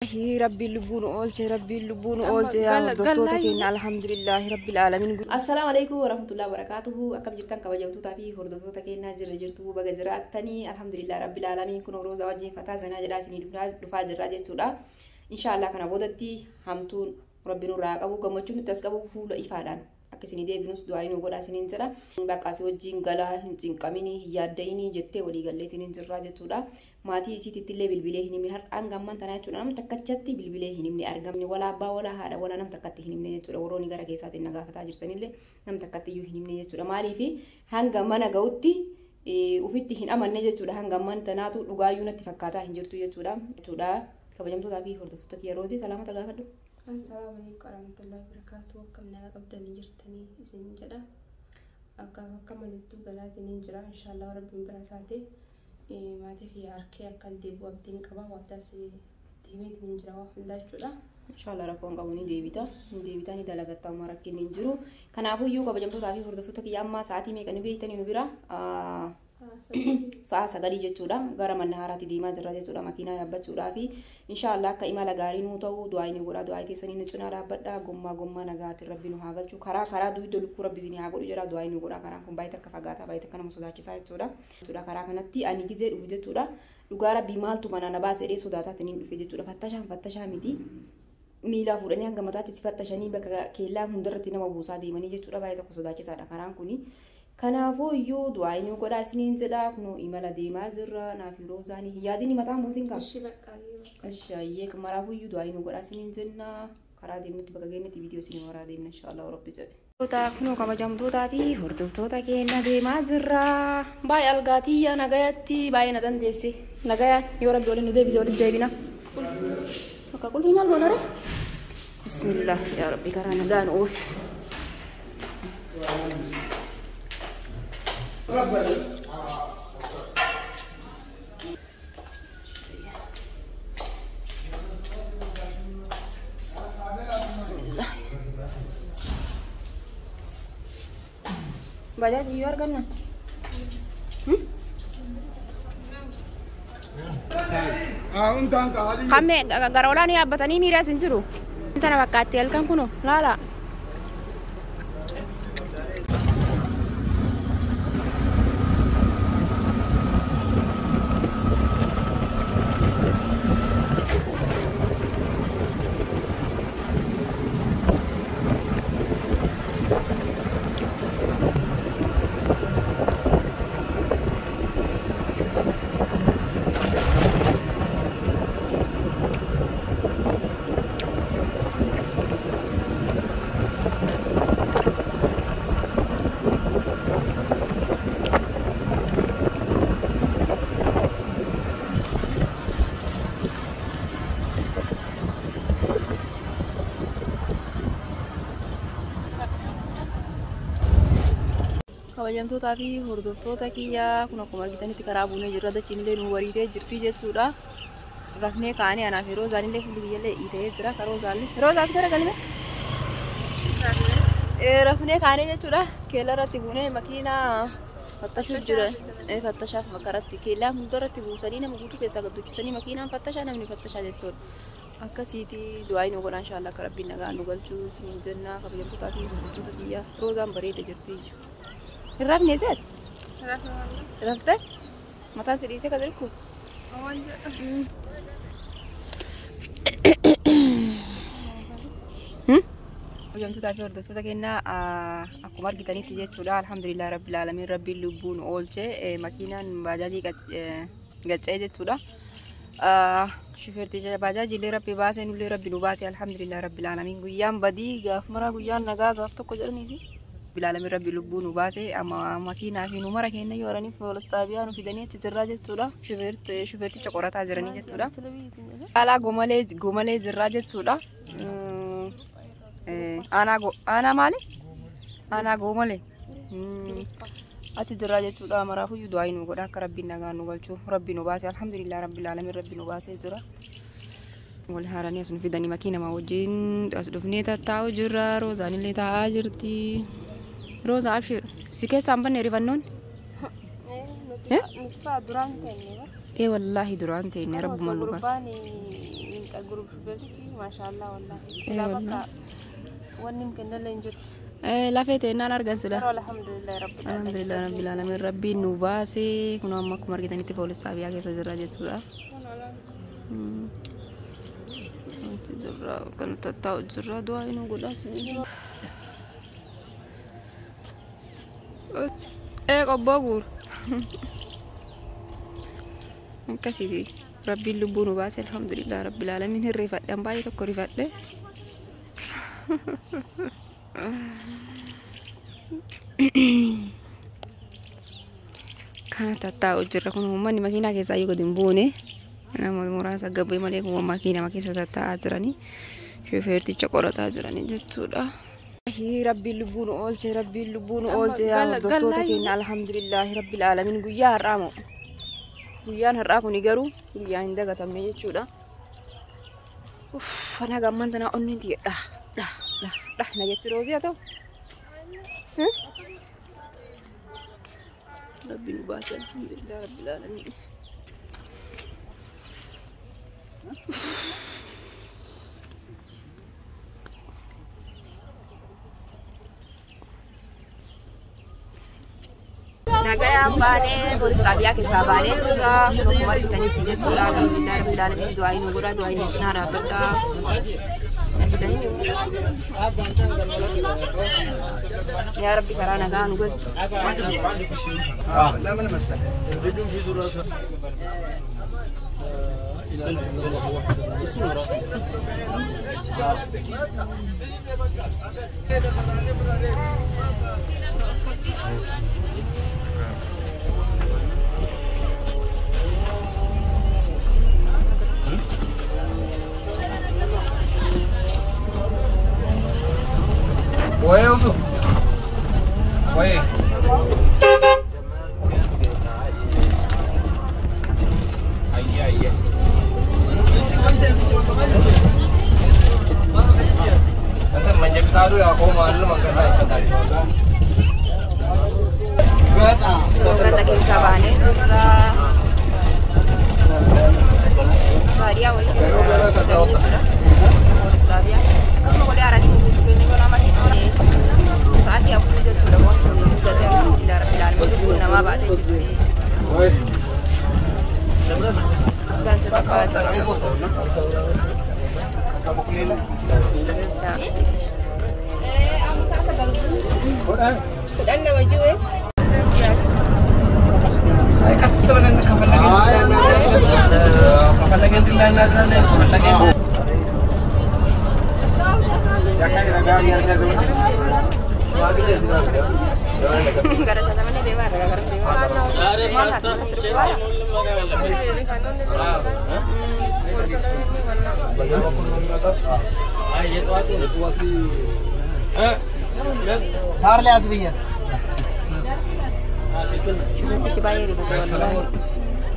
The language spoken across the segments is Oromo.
ربي اللبون أولج ربي اللبون أولج يا دكتورك إن الحمد لله رب العالمين. السلام عليكم ورحمة الله وبركاته. أكم جبتان كوجبتو تابي هردوتك إن جرجرتو بجزرات تاني الحمد لله رب العالمين. كنا روزا وجه فتاة جلاسني دفاج راجع سودا إن شاء الله كنا بودتي همتون ربي نورك أبو كمجون تسكبو فول إفادان. akkasini deebinus du'aa inni godhaa isiniin jedha bakka asii wajjin galaa hin cinqamini yaaddaini jettee walii galleetiin hin jirraa jechuudha maatii isiitti illee bilbilee hin himne har'aan gamman tanaa jechuudha nam takkachatti bilbilee hin himne argamne wala abbaa wala haadha wala nam takkatti hin himne jechuudha warroonni gara keessaatiin nagaafataa jirtanillee nam takkatti iyyuu hin himne jechuudha maaliifi hanga mana ga'utti ufitti hin amanne jechuudha hanga man tanaatu dhugaayyuu natti fakkaataa hin jirtu jechuudha kabajamtootaa fi hordoftoota kiyya roozii salaamata gaafadhu. السلام عليكم ورحمة الله وبركاته. وكمنا قبل نجرتني اسم جدا كمل التوغلات ننجرا إن شاء الله رب بركاته ما تخي أركي أكنتي بوابتين كبا واتاسي تيميت ننجرا وحنا جدا إن شاء الله ركون قبوني ديبيتا ندلقت تامارك ننجرو كان أبو يو قبل جنبه تابي هردفتك يا أما ساعتي ميكاني بيتني نبيرا sa'a sagalii jechuudha gara manna haaraatti deemaa jirra jechuudha makiinaa yaabbachuudhaa fi inshallah akka imala gaarii nuu ta'u du'aa inni godha du'aa keessanii nu cinaa dhaabbadha gommaa nagaatiin rabbi nu haa galchu karaa duwiddo lukkuu rabbi isin haa godhu jira du'aa inni godha karaan kun baay'ee akka fagaataa baay'ee akka nama sodaachisaa jechuudha karaa kanatti ani gizee dhufu jechuudha dhugaa rabbi maaltu mana na baasee dhee sodaataatiin hin dhufe jechuudha fattashaa miti miilaa fuudhanii hanga mataatti si fattashanii bakka keellaa hundarratti nama buusaa deemanii jechuudha baay'ee tokko sodaachisaadha karaan kuni. Kanaafuu iyyuu du'aa inni godhaa isiniin jedha kunoo imala deemaa jirra naaf yeroo isaanii yaadini mataan buusin qaba. Ashaayyee kamaraafuu iyyuu du'aa inni godhaa isiniin jenna karaa deemnutti bakka geenyetti viidiyoo isin waraa deemna inshallah rabbi jedhe. Kunoo kabajamtootaa fi hordoftoota keenya deemaa jirra baay'ee algaatiyya nagayatti baay'ee na dandeesse nagayaan yoo rabbi waliin nu deebise waliin deebina. Akka qulqullina maal goonore? Bismillah yaa rabbi karaa nagaan oofi. Bajaaj iyyuu arganna. Kamme gara olaan yaabbatanii miiraas hin jiru. Tana bakkaatti halkan kuno laala. kabajamtootaa fi hordoftoota kiyyaa kun akkuma argitanitti karaa buunee jirra dachiin illee nu wariitee jirti jechuudha. Rafnee kaanii anaaf yeroo isaan illee fuulli kiyyallee dhiitee jira karoo isaallee yeroo isaas gara galme rafnee kaanii jechuudha. Keella irratti buunee makiinaa fattashu jira fattashaaf makaratti keellaa hundarratti buusanii nama guutuu keessaa gadduchisanii makiinaan fattashaa namni fattashaa jechuudha. Akkasiiti du'aa inni godhan inshallah akka rabbiin nagaan nu galchuu isin jenna kabajamtootaa fi hordoftoota kiyyaa roozaan bareeda jirti. Rafne set? Rafte? Mataan si dhiisee ka jirku? Kabajamtootaa fi hordoftoota keenyaa akkuma argitanitti jechuudha. Alhamdulillah rabbil aalamiin rabbiin lubbuun oolchee makiinaan baajaajii gaccee jechuudha. Shufeertii baajaajii illee rabbi baasee nullee rabbi nu baasee alhamdulillah rabbil aalamiin guyyaan badii gaaf maraa guyyaan nagaa gaaf tokko jedhaniisi. Bilaalamii rabbi lubbuu nu baasee amma makiinaa fi numara keenya yoo araniif poolistaabiyaa nu fidanii achi jirraa jechuudha. Shufeerticha qorataa jiranii jechuudha. Alaa gomalee jirraa jechuudha. Aanaa maali? Aanaa gomalee. Achi jirraa jechuudha. Maraafuyyuu du'aa nu godha akka rabbiin nagaan nu galchu. Rabbi nu baasee alhamdulillah rabbil aalamiin rabbi nu baasee jira. Wal haaranii as nu fidanii makiina ma wajjin as dhufnee tattaa'u jirra. Roozaan illee taa'aa jirti. Roza Ashir, si keessa banne rifannoon? Duraan ta'e. Wallahi duraan ta'e rabbuma nu baase. جروب بيتي ما شاء الله والله لا بقى ونمكن لا ينجر لافيت إن أنا أرجع سلا الحمد لله رب العالمين الحمد لله رب العالمين ربي نوباسي كنا أمك مرقدني تفولس تابعي كيس جرا جتورا جرا كانت تاو جرا دوا إنه قد أسمع قبّاقور كسيدي ربي اللبون وباس الحمد لله رب العالمين الرفات yang baik aku rifat deh kana tatta ujra kun umman makina ke sayu ko dimbune ana mo murasa gabbe male ko makina makisa tatta ajrani shoferti chokolata ajrani jechuudha ربي اللبون أولجي ربي اللبون أولجي يا دكتور كين الحمد لله رب العالمين قيا رامو قيا هرقو نيجرو قيا عندك تمني جودا أنا كمان تنا أني دي لا نجت روزي أتو ربي نبات الحمد لله رب العالمين Nagaya bane polis tabia ke sabane jura hukumat kitani tije sura alhamdulillah rabbil alamin doain ugura doain sunara berta ya rabbi karana kan goj لا من مسألة بدون في ذرة وين وين أيه أنت منجك تارو يا أخو مالو مكان هاي ستاري program lagi sabane jura varia wali ke polis tabia kamu kau ada di sini ni kau nama kita ni saat dia pun jadi sudah bos jadi alhamdulillah rabbil alamin itu nama badan jadi sekarang tetap aja dan nama jual kasih mana kapal lagi di lain ada kapal lagi jangan raga biar dia semua lagi dia sudah gara cara mana dewa gara dewa अरे मास्टर ये तो आती थार ले आज भैया cuma bayar itu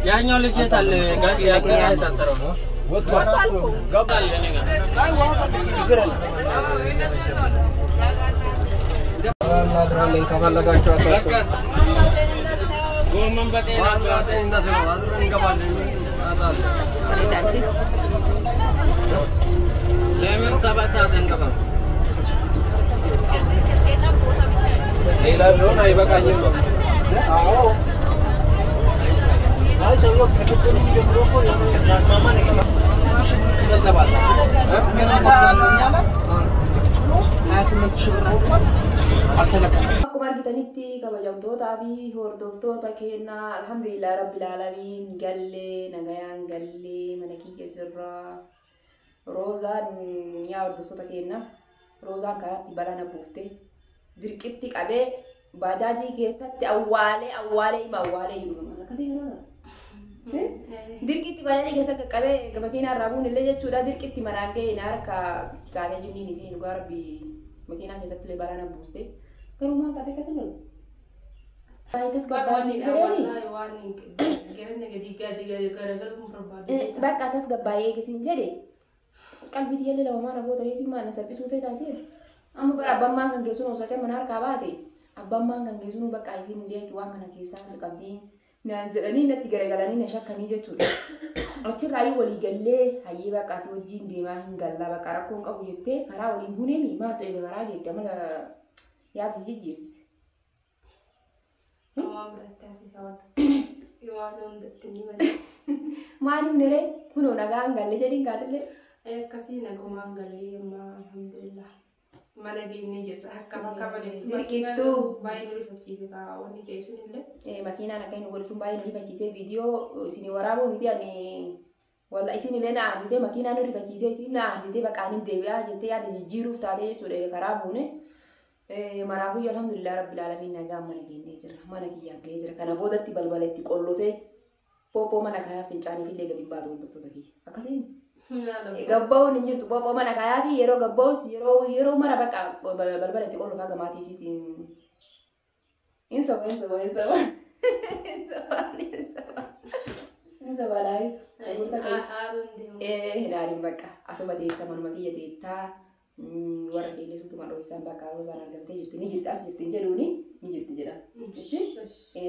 yang nyolong cetak le gas ya kita tasar mo gabal ini kan kapal laga coba gua membatin apa indah semua aturan kapal ini ada danci lemon sabah yang kapal Lela lo naik bakanya bang. Oh. Nah, saya kerja di Jepun yang kelas mama nih. Sudah sabar. Kenapa soalnya lah? Asal syurga. Aku mari kita niti kabajam to tapi hordoftoota kenna alhamdulillah rabbil alamin galle nagayan galle manaki jazra rozan ya hordoftoota kenna rozan karatti balana bufte dirqitti qabe bajaji keessatti awwaale ima awwaale yuru akkasi yeroo dirqitti bajaji keessatti qabe makiina rabuun illee jechuudha dirqitti manaangee ina harka kaatee jinniin isiin garbi makiina keessatti illee balana buuste garuu maal taatee akkasi lolu Baikas gabbaasii jedhani bakka atas gabbaayee eegisiin jedhe qalbii tiyyalle lama maana goota reesin maana salphisuu feetaasee amma bara abbaan maan kan geessuun osoo ta'e mana harkaa baate abbaan maan kan geessuun bakka isiin hundee waan kana keessaa qabdii naan jedhanii natti garagalanii na shakkanii jechuudha. Achirraayyuu walii gallee hayyee bakka asii wajjin deemaa hin gallaa bakka rakkoon qabu jettee karaa waliin buuneemi maaltu eega karaa geette amala yaada jijjiirsise. Maaliif nere kunoo nagaan galle jedhin kaatille. Akkasii nagumaan gallee ammaa alhamdulillah. Mana deemnee jirra akka bakka bareedu. Dirqittuu. Baay'ee nu rifachiise wanni ta'e sunillee. Makiinaan akka inni godhu sun baay'ee nu rifachiisee viidiyoo isin waraabuu miti ani walla isin illee na aarsitee makiinaa nu rifachiisee isin na aarsitee bakka ani deebi'aa jettee yaada jijjiiruuf taatee jechuudha karaa buune. Manaafuu alhamdulillah rabbil alamin nagaan mana geennee jira. Mana kiyyaa gahee jira. Kana boodatti balbala itti qollofee poopoo mana kayaa fincaaniif illee gadi baatu wantoota kiyya. Akkasiin. Gabbaa'uun hin jirtu poopoo mana kayaa fi yeroo gabbaa'us yeroo mara bakka balbala itti qollofaa gamaatii isiitiin. Insa balaayi. Hinaariin bakka asuma teetta manuma kiyya teettaa. Warra keenya sutuma dho'isaan bakka roozaan argamtee jirti ni jirti as jirtiin jedhuuni ni jirti jedha.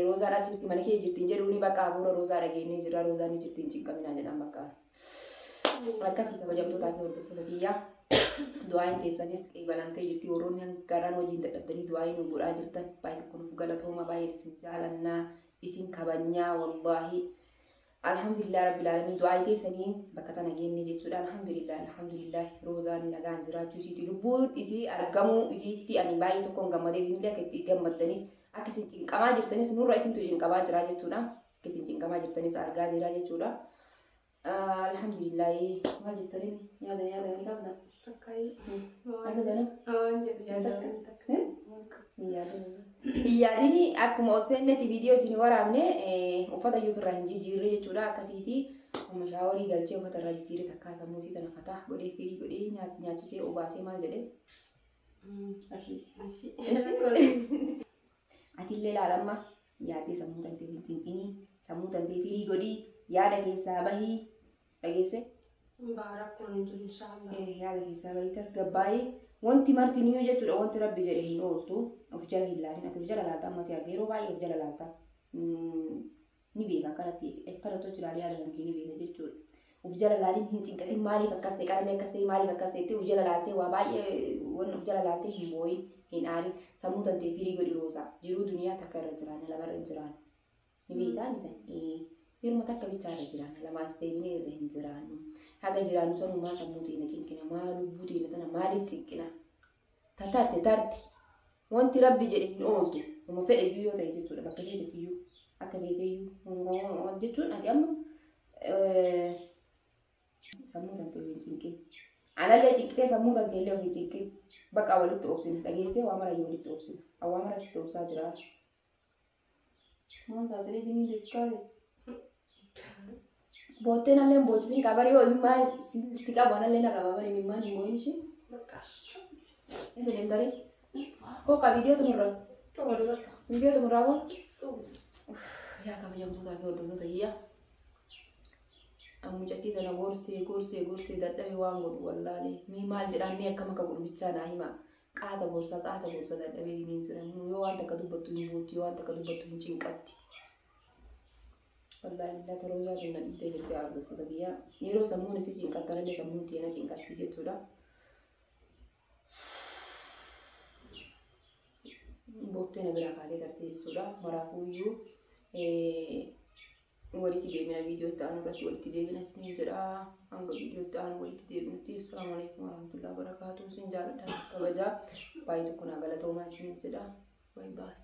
Roozaan as jirti mana kee jirtiin jedhuuni bakka hafuura roozaa dhageenyee jira roozaan ni jirtiin cinqaminaa jedhan bakka. Akkasii kabajamtootaa fi hordoftoota kiyyaa du'aayin teessanis banamtee jirti warroonni hangaraan hojiin dadhabdanii du'aayin nu godhaa jirtan baay'ee tokko nuuf galatooma baay'ee isin jaalannaa isin kabajnaa wallaahi. Alhamdulillah rabbil alamin du'aa teessanii bakka tana geenne jechuudha. Alhamdulillah roozaan nagaan jiraachuu isiiti lubbuun isii argamuu isiitti ani baay'ee tokkoon gammadee isinillee akka itti gammaddanis akka isin cinqamaa jirtanis nurra isintu cinqamaa jira jechuudha. Akka isin cinqamaa jirtanis argaa jira jechuudha. Alhamdulillah maal jettanii yaada ni qabna. Akka jala. Yaadini akkuma oseennetti viidiyoo isin waraabne uffata iyyuu ofirraa hin jijjiirre jechuudha. Akkasiiti amma shaaworii galchee uffata irraa jijjiirre takkaata muusii tana fataa godhee firii godhee nyaachisee obaasee maal jedhee. Atillee ilaalamma yaadee sammuu tantee hin cinqinii sammuu tantee firii godhii yaada keessaa bahii dhageesse. Baarakuun hin jiru inshallah. Yaada keessaa bahii tasgabbaa'ee. Wanti marti niyyuu jechuudha wanti rabbi jedhe hin ooltu of jala hin laalin ati of jala laalta ammas yaadde yeroo baay'ee of jala laalta ni beeka akkanatti jiraalee yaada kan ni beeka jechuudha. Of jala laalin hin cinqatin maaliif akkas ta'e qaramee akkas ta'e maaliif akkas ta'e of jala laaltee waa baay'ee waan of jala laaltee hin booyin hin aarin sammuu tantee firii godhi roosaa jiruu duniyaa takka irra jiraanna lamarra hin jiraannu ni beektaa misan firma takka bichaa irra jiraanna lamaas deebinee irra hin jiraannu. Haga jiraannu sanumaa sammuu teenya cinqina maa lubbuu teenya tana maaliif cinqina tarte wanti rabbi jedhe hin ooltu uma fedhe iyyuu yoo ta'e jechuudha bakka feetetti iyyuu akka feete iyyuu jechuun ati amma sammuu tantee hin cinqin anallee cinqitee sammuu tantee illee hin cinqin bakka walitti obsina dhageessee waa mara walitti obsina waa mara sitti obsaa jira. Waan taatee jiniin deesikaate. Bootteen allee boottiin kabari yoo imimmaan si qabu anallee na qaba bari imimmaan immoo ishee. Isa deemtare. Kooka viidiyoo tumurraa. Viidiyoo tumurraa kun. Yaa kabajamtootaa fi hordoftoota iyyaa. Ammucattii tana gorsee dadhabe waan godhu wallaalee mii maal jedhaan mii akkam akka godhu bichaa naa himaa. Qaata gorsa dadhabee diniin jiran yoo waan takka dubbattu hin buutti yoo waan takka dubbattu hin cinqatti. Wallahi billahi terooyaa kenna dhiittee jirti hordoftoota biyyaa yeroo sammuun isii cinqattanillee sammuun teena cinqatti jechuudha. Boottee na biraa kaatee tartee jechuudha. Maraafuuyyuu walitti deebina viidiyoo itti aanu irratti walitti deebina isin jedha. Hanga viidiyoo itti aanu walitti deebinutti assalaamu alaikum warahmatullahi wabarakatuh. Isin jaalladha kabajaa baay'ee tokko naa galatoomaa isin jedha. Bye bye.